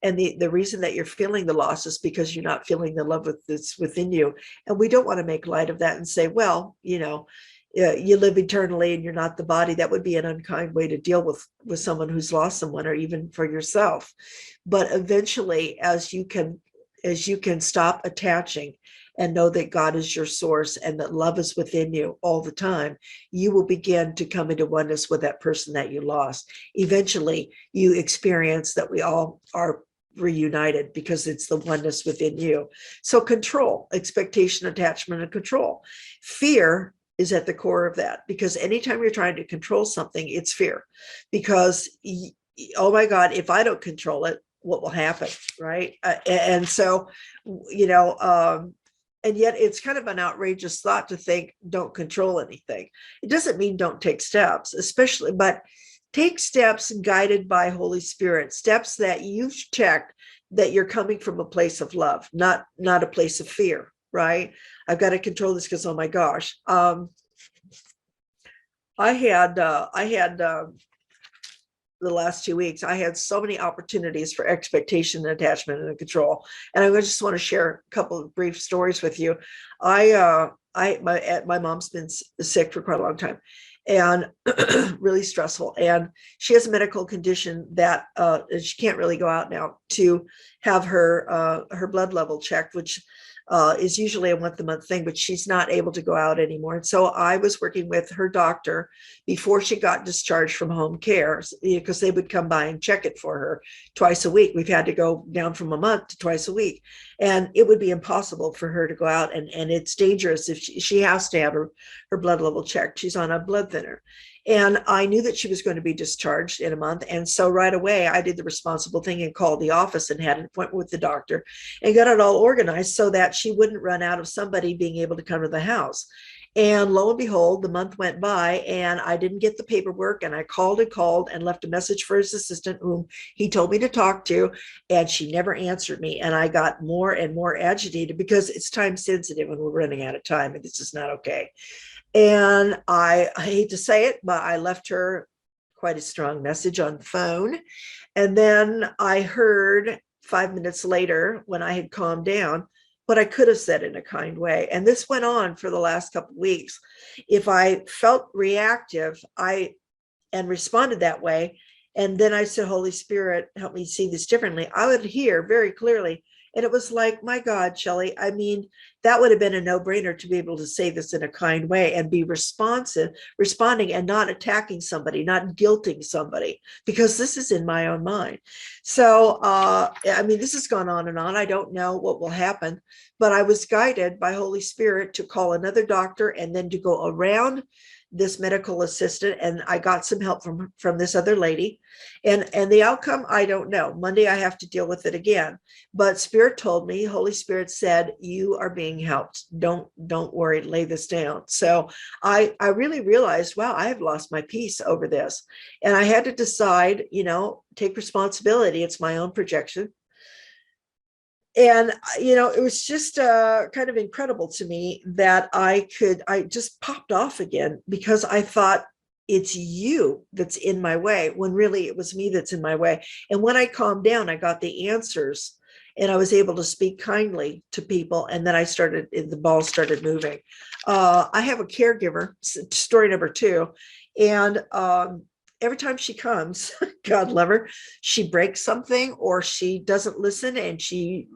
And the reason that you're feeling the loss is because you're not feeling the love that's within you. And we don't want to make light of that and say, well, you live eternally and you're not the body. That would be an unkind way to deal with someone who's lost someone, or even for yourself. But eventually, as you can stop attaching and know that God is your source and that love is within you all the time, you will begin to come into oneness with that person that you lost. Eventually, you experience that we all are reunited because it's the oneness within you. So control, expectation, attachment, and control. Fear is at the core of that, because anytime you're trying to control something, it's fear. Because, oh my God, if I don't control it, what will happen, right? And so, and yet it's kind of an outrageous thought to think don't control anything. It doesn't mean don't take steps, especially, but take steps guided by Holy Spirit, steps that you've checked that you're coming from a place of love, not a place of fear, right? I've got to control this because, oh my gosh. I had the last 2 weeks, I had so many opportunities for expectation, attachment, and control. And I just want to share a couple of brief stories with you. I my mom's been sick for quite a long time, and really stressful. And she has a medical condition that she can't really go out now to have her blood level checked, which is usually a once-a-month thing, but she's not able to go out anymore. And so I was working with her doctor before she got discharged from home care, because they would come by and check it for her twice a week. We've had to go down from a month to twice a week, and it would be impossible for her to go out, and it's dangerous if she has to have her blood level checked. She's on a blood thinner. And I knew that she was going to be discharged in a month. And so right away, I did the responsible thing and called the office and had an appointment with the doctor and got it all organized so that she wouldn't run out of somebody being able to come to the house. And lo and behold, the month went by and I didn't get the paperwork, and I called and left a message for his assistant, whom he told me to talk to, and she never answered me. And I got more and more agitated because it's time sensitive and we're running out of time, and this is not okay. And I hate to say it, but I left her quite a strong message on the phone. And then I heard 5 minutes later, when I had calmed down, what I could have said in a kind way. And this went on for the last couple of weeks. If I felt reactive, and responded that way, and then I said, Holy Spirit, help me see this differently, I would hear very clearly. And it was like, my God, Shelly, I mean, that would have been a no-brainer to be able to say this in a kind way and be responding and not attacking somebody, not guilting somebody, because this is in my own mind. So, I mean, this has gone on and on. I don't know what will happen, but I was guided by Holy Spirit to call another doctor and then to go around this medical assistant, and I got some help from this other lady, and the outcome, I don't know. Monday I have to deal with it again, but Spirit told me, Holy Spirit said, you are being helped. Don't worry, lay this down. So I really realized, wow, I have lost my peace over this, and I had to decide, take responsibility. It's my own projection. And, it was just kind of incredible to me that I just popped off again, because I thought it's you that's in my way, when really it was me that's in my way. And when I calmed down, I got the answers and I was able to speak kindly to people. And then the ball started moving. I have a caregiver, story number 2. And every time she comes, God love her, she breaks something or she doesn't listen, and she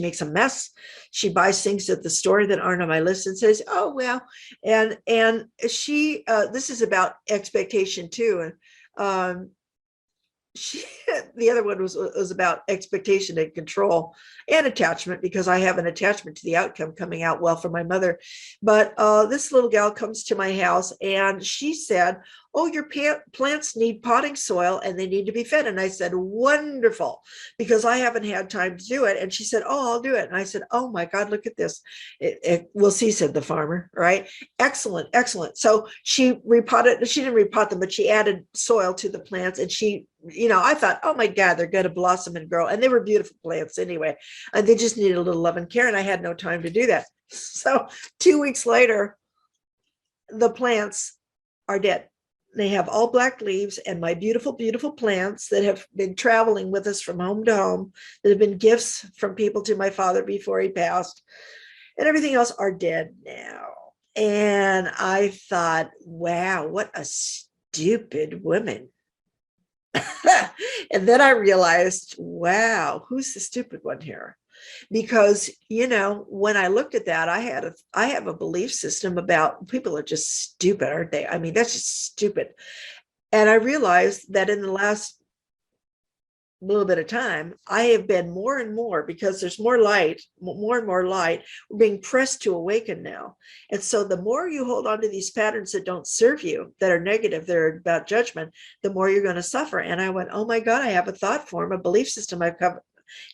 makes a mess. She buys things at the store that aren't on my list and says, oh, well, and she, this is about expectation too. And the other one was about expectation and control and attachment, because I have an attachment to the outcome coming out well for my mother. But this little gal comes to my house and she said, oh, your plants need potting soil and they need to be fed. And I said, wonderful, because I haven't had time to do it. And she said, oh, I'll do it. And I said, oh my God, look at this. We'll see, said the farmer, right? Excellent, excellent. So she didn't repot them, but she added soil to the plants. And I thought, oh my God, they're going to blossom and grow. And they were beautiful plants anyway. And they just needed a little love and care. And I had no time to do that. So 2 weeks later, the plants are dead. They have all black leaves, and my beautiful, beautiful plants that have been traveling with us from home to home, that have been gifts from people to my father before he passed, and everything else are dead now. And I thought, wow, what a stupid woman. And then I realized, wow, who's the stupid one here? Because, when I looked at that, I have a belief system about people are just stupid, aren't they? I mean, that's just stupid. And I realized that in the last little bit of time, I have been more and more, because there's more and more light, we're being pressed to awaken now. And so the more you hold on to these patterns that don't serve you, that are negative, they're about judgment, the more you're going to suffer. And I went, oh my God, I have a thought form, a belief system I've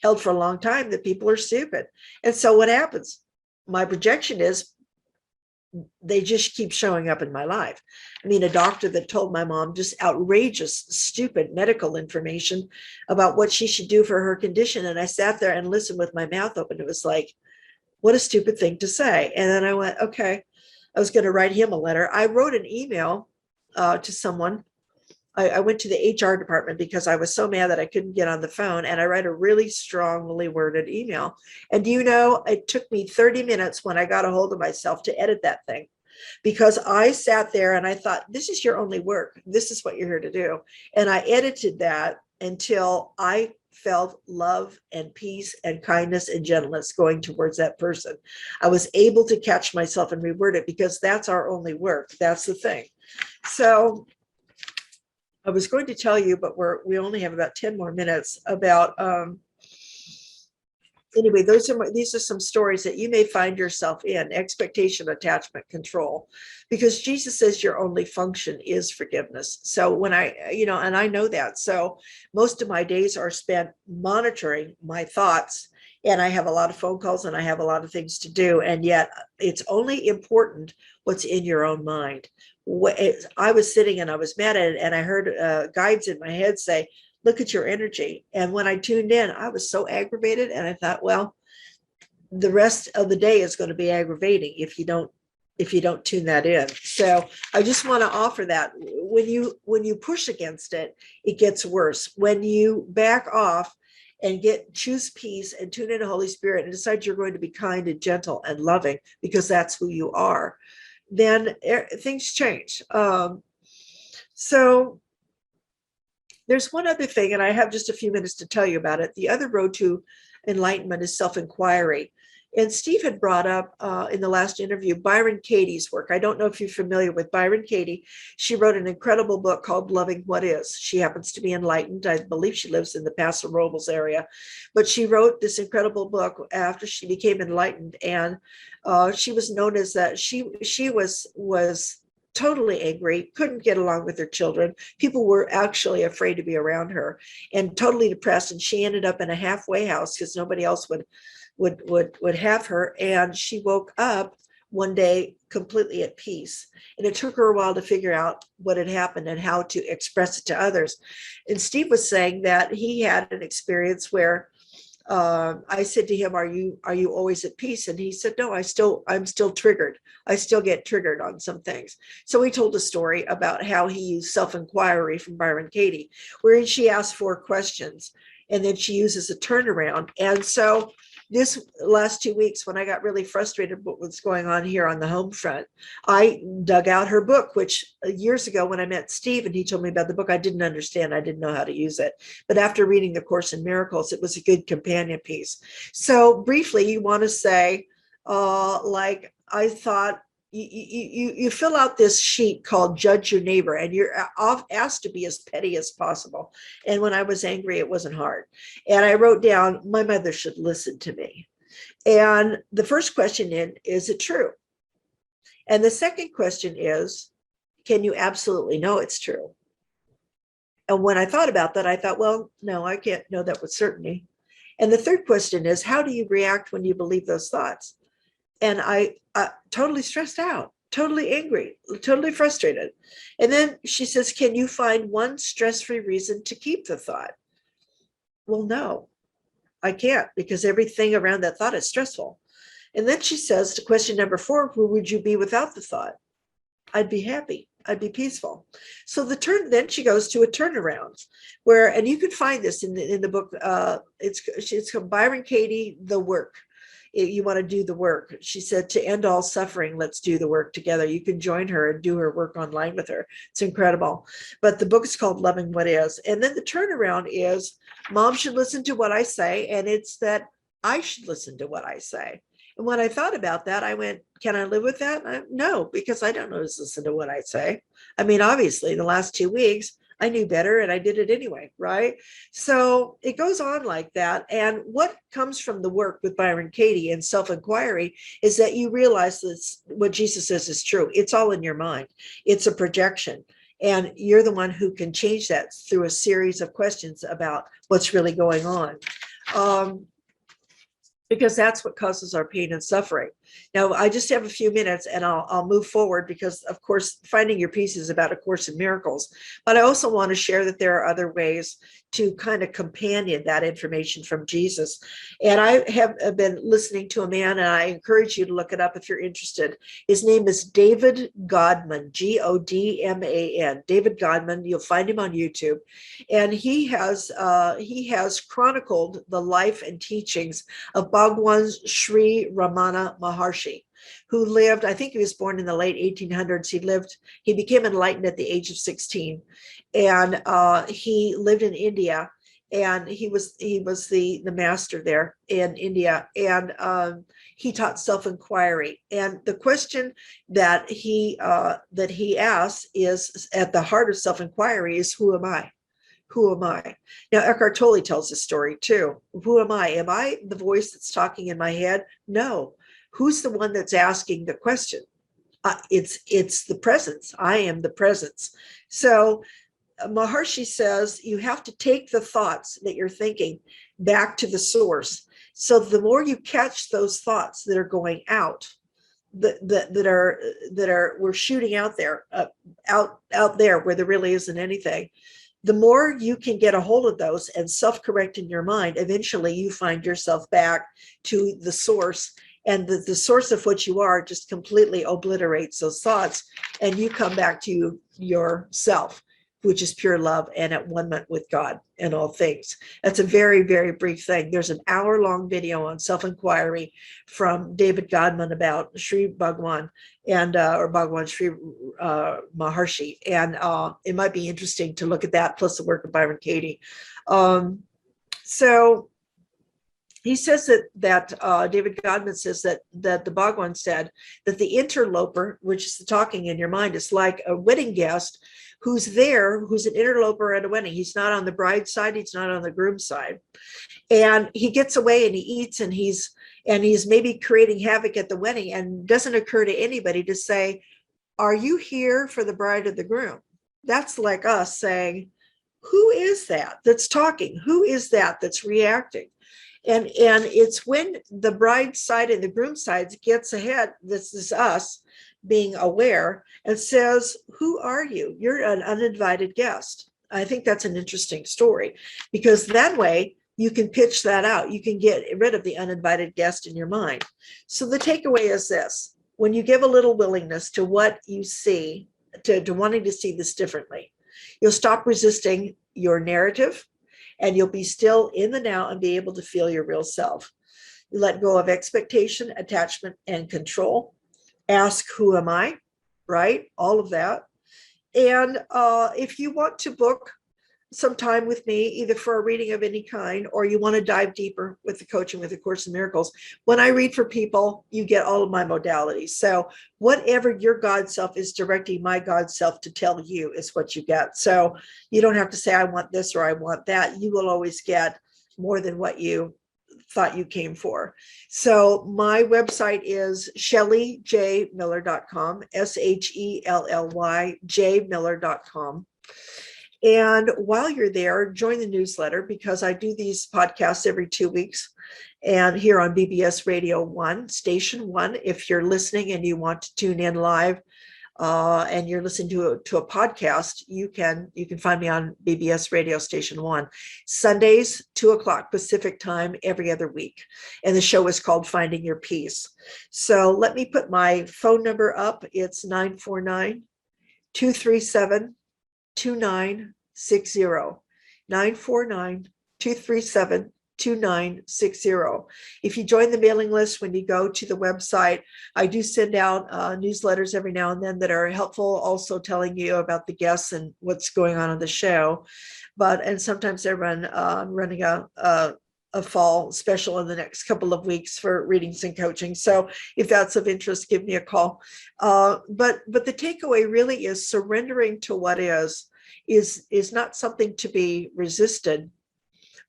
held for a long time, that people are stupid. And so what happens? My projection is they just keep showing up in my life. I mean, a doctor that told my mom just outrageous, stupid medical information about what she should do for her condition. And I sat there and listened with my mouth open. It was like, what a stupid thing to say. And then I went, okay, I was going to write him a letter. I wrote an email to someone I went to the HR department because I was so mad that I couldn't get on the phone, and I write a really strongly worded email. And it took me 30 minutes when I got a hold of myself to edit that thing, because I sat there and I thought, this is your only work. This is what you're here to do. And I edited that until I felt love and peace and kindness and gentleness going towards that person. I was able to catch myself and reword it, because that's our only work. That's the thing. So I was going to tell you, but we only have about 10 more minutes about, anyway, these are some stories that you may find yourself in: expectation, attachment, control, because Jesus says your only function is forgiveness. So when and I know that. So most of my days are spent monitoring my thoughts, and I have a lot of phone calls and I have a lot of things to do. And yet it's only important what's in your own mind. I was sitting and I was mad at it, and I heard guides in my head say, look at your energy. And when I tuned in, I was so aggravated, and I thought, well, the rest of the day is going to be aggravating if you don't tune that in. So I just want to offer that when you push against it, it gets worse. When you back off and choose peace and tune into Holy Spirit and decide you're going to be kind and gentle and loving, because that's who you are, then things change. So there's one other thing, and I have just a few minutes to tell you about it. The other road to enlightenment is self-inquiry. And Steve had brought up in the last interview Byron Katie's work. I don't know if you're familiar with Byron Katie. She wrote an incredible book called Loving What Is. She happens to be enlightened. I believe she lives in the Paso Robles area. But she wrote this incredible book after she became enlightened. And she was known as that. She was totally angry, couldn't get along with her children. People were actually afraid to be around her, and totally depressed. And she ended up in a halfway house because nobody else would have her. And she woke up one day completely at peace. And it took her a while to figure out what had happened and how to express it to others. And Steve was saying that he had an experience where I said to him, are you always at peace? And he said, no, I'm still triggered. I still get triggered on some things. So he told a story about how he used self-inquiry from Byron Katie, wherein she asked 4 questions and then she uses a turnaround. And so this last 2 weeks, when I got really frustrated with what's going on here on the home front, I dug out her book, which years ago when I met Steve and he told me about the book, I didn't understand. I didn't know how to use it. But after reading the Course in Miracles, it was a good companion piece. So briefly, you want to say, I thought, you fill out this sheet called Judge Your Neighbor, and you're asked to be as petty as possible. And when I was angry, it wasn't hard. And I wrote down, my mother should listen to me. And the first question is it true? And the second question is, can you absolutely know it's true? And when I thought about that, I thought, well, no, I can't know that with certainty. And the third question is, how do you react when you believe those thoughts? And I totally stressed out, totally angry, totally frustrated. And then she says, can you find one stress-free reason to keep the thought? Well, no, I can't, because everything around that thought is stressful. And then she says to question number 4, who would you be without the thought? I'd be happy. I'd be peaceful. So then she goes to a turnaround where, and you can find this in the book. It's called Byron Katie, The Work. You want to do the work. She said, to end all suffering, let's do the work together. You can join her and do her work online with her. It's incredible. But the book is called Loving What Is. And then the turnaround is, Mom should listen to what I say. And it's that I should listen to what I say. And when I thought about that, I went, can I live with that? No, because I don't know to listen to what I say. I mean, obviously, the last 2 weeks, I knew better and I did it anyway, right? So it goes on like that. And what comes from the work with Byron Katie and self-inquiry is that you realize that what Jesus says is true. It's all in your mind. It's a projection. And you're the one who can change that through a series of questions about what's really going on. because that's what causes our pain and suffering. Now, I just have a few minutes and I'll move forward because, of course, finding your peace is about A Course in Miracles. But I also want to share that there are other ways to kind of companion that information from Jesus. And I have been listening to a man, and I encourage you to look it up if you're interested. His name is David Godman, Godman, David Godman. You'll find him on YouTube. And he has chronicled the life and teachings of Bhagavan Sri Ramana Maharshi, who lived, I think he was born in the late 1800s. He became enlightened at the age of 16, and he lived in India, and he was the master there in India, and he taught self-inquiry. And the question that he asks is, at the heart of self-inquiry, is, who am I? Who am I? Now, Eckhart Tolle tells this story too. Who am I? Am I the voice that's talking in my head? No. Who's the one that's asking the question? It's the presence. I am the presence. So Maharshi says you have to take the thoughts that you're thinking back to the source. So the more you catch those thoughts that are going out, we're shooting out there, out there where there really isn't anything, the more you can get a hold of those and self-correct in your mind, eventually you find yourself back to the source, and the source of what you are just completely obliterates those thoughts, and you come back to yourself, which is pure love and at one with God in all things. That's a very, very brief thing. There's an hour-long video on self-inquiry from David Godman about Sri Bhagavan and or Bhagavan Sri Maharshi, and it might be interesting to look at that, plus the work of Byron Katie. So he says that David Godman says that the Bhagavan said that the interloper, which is the talking in your mind, is like a wedding guest who's there, who's an interloper at a wedding. He's not on the bride's side, he's not on the groom's side. And he gets away and he eats, and he's maybe creating havoc at the wedding, and doesn't occur to anybody to say, are you here for the bride or the groom? That's like us saying, who is that that's talking? Who is that that's reacting? And it's when the bride's side and the groom's side gets ahead, this is us being aware, and says, who are you? You're an uninvited guest. I think that's an interesting story, because that way you can pitch that out. You can get rid of the uninvited guest in your mind. So the takeaway is this: when you give a little willingness to what you see, to wanting to see this differently, you'll stop resisting your narrative, and you'll be still in the now and be able to feel your real self. You let go of expectation, attachment, and control. Ask, who am I? Right? All of that. And if you want to book some time with me, either for a reading of any kind, or you want to dive deeper with the coaching with A Course in Miracles, when I read for people, you get all of my modalities. So whatever your God self is directing my God self to tell you is what you get. So you don't have to say, I want this or I want that. You will always get more than what you thought you came for. So my website is shellyjmiller.com, SHELLYjmiller.com. And while you're there, join the newsletter, because I do these podcasts every 2 weeks, and here on BBS Radio 1, Station 1. If you're listening and you want to tune in live, and you're listening to a podcast, you can find me on BBS Radio Station 1, Sundays, 2:00 Pacific time, every other week. And the show is called Finding Your Peace. So let me put my phone number up. It's 949-237-2960, 949-237-2960. If you join the mailing list when you go to the website, I do send out newsletters every now and then that are helpful, also telling you about the guests and what's going on the show. And sometimes I running a fall special in the next couple of weeks for readings and coaching. So if that's of interest, give me a call. But the takeaway really is surrendering to what is not something to be resisted,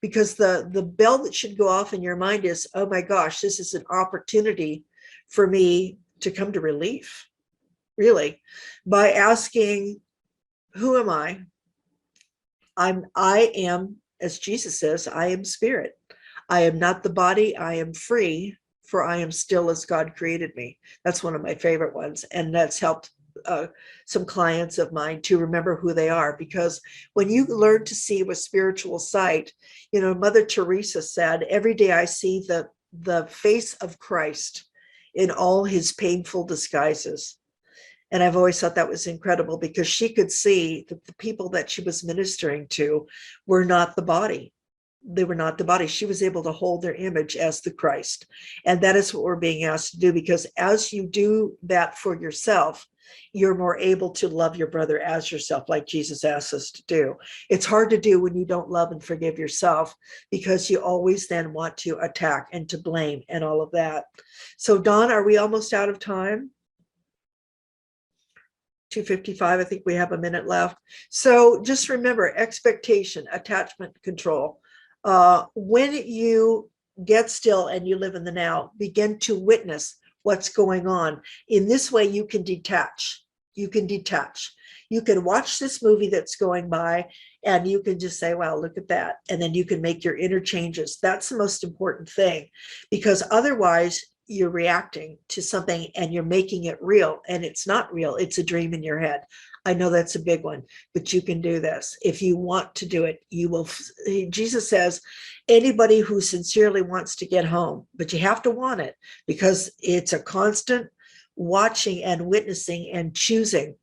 because the bell that should go off in your mind is, oh my gosh, this is an opportunity for me to come to relief, really, by asking, who am I? I am, as Jesus says, I am spirit. I am not the body, I am free, for I am still as God created me. That's one of my favorite ones. And that's helped some clients of mine to remember who they are, because when you learn to see with spiritual sight, Mother Teresa said, every day I see the face of Christ in all his painful disguises. And I've always thought that was incredible, because she could see that the people that she was ministering to were not the body. They were not the body. She was able to hold their image as the Christ. And that is what we're being asked to do, because as you do that for yourself, you're more able to love your brother as yourself, like Jesus asked us to do. It's hard to do when you don't love and forgive yourself, because you always then want to attack and to blame and all of that. So, Dawn, are we almost out of time? 2:55, I think we have a minute left. So just remember, expectation, attachment, control. When you get still and you live in the now, begin to witness what's going on. In this way, you can detach. You can detach. You can watch this movie that's going by and you can just say, wow, look at that. And then you can make your interchanges. That's the most important thing, because otherwise you're reacting to something and you're making it real, and it's not real. It's a dream in your head. I know that's a big one, but you can do this. If you want to do it, you will. Jesus says, anybody who sincerely wants to get home, but you have to want it, because it's a constant watching and witnessing and choosing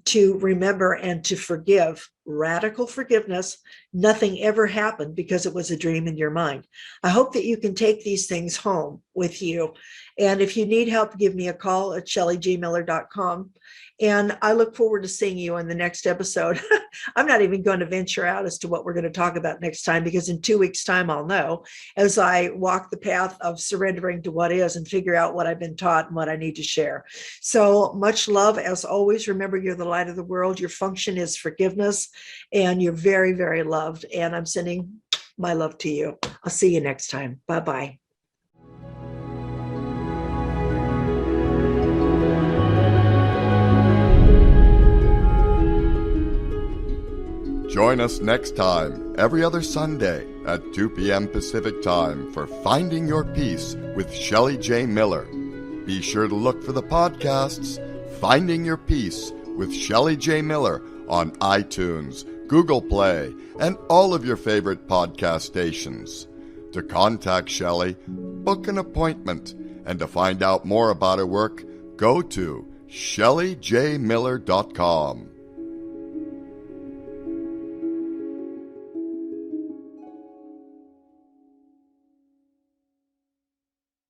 to remember and to forgive. Radical forgiveness. Nothing ever happened because it was a dream in your mind. I hope that you can take these things home with you. And if you need help, give me a call at shellyjmiller.com. And I look forward to seeing you on the next episode. I'm not even going to venture out as to what we're going to talk about next time, because in 2 weeks' time, I'll know, as I walk the path of surrendering to what is and figure out what I've been taught and what I need to share. So much love. As always, remember, you're the light of the world. Your function is forgiveness, and you're very, very loved. And I'm sending my love to you. I'll see you next time. Bye-bye. Join us next time, every other Sunday at 2 p.m. Pacific Time, for Finding Your Peace with Shelly J. Miller. Be sure to look for the podcasts Finding Your Peace with Shelly J. Miller on iTunes, Google Play, and all of your favorite podcast stations. To contact Shelly, book an appointment, and to find out more about her work, go to shellyjmiller.com.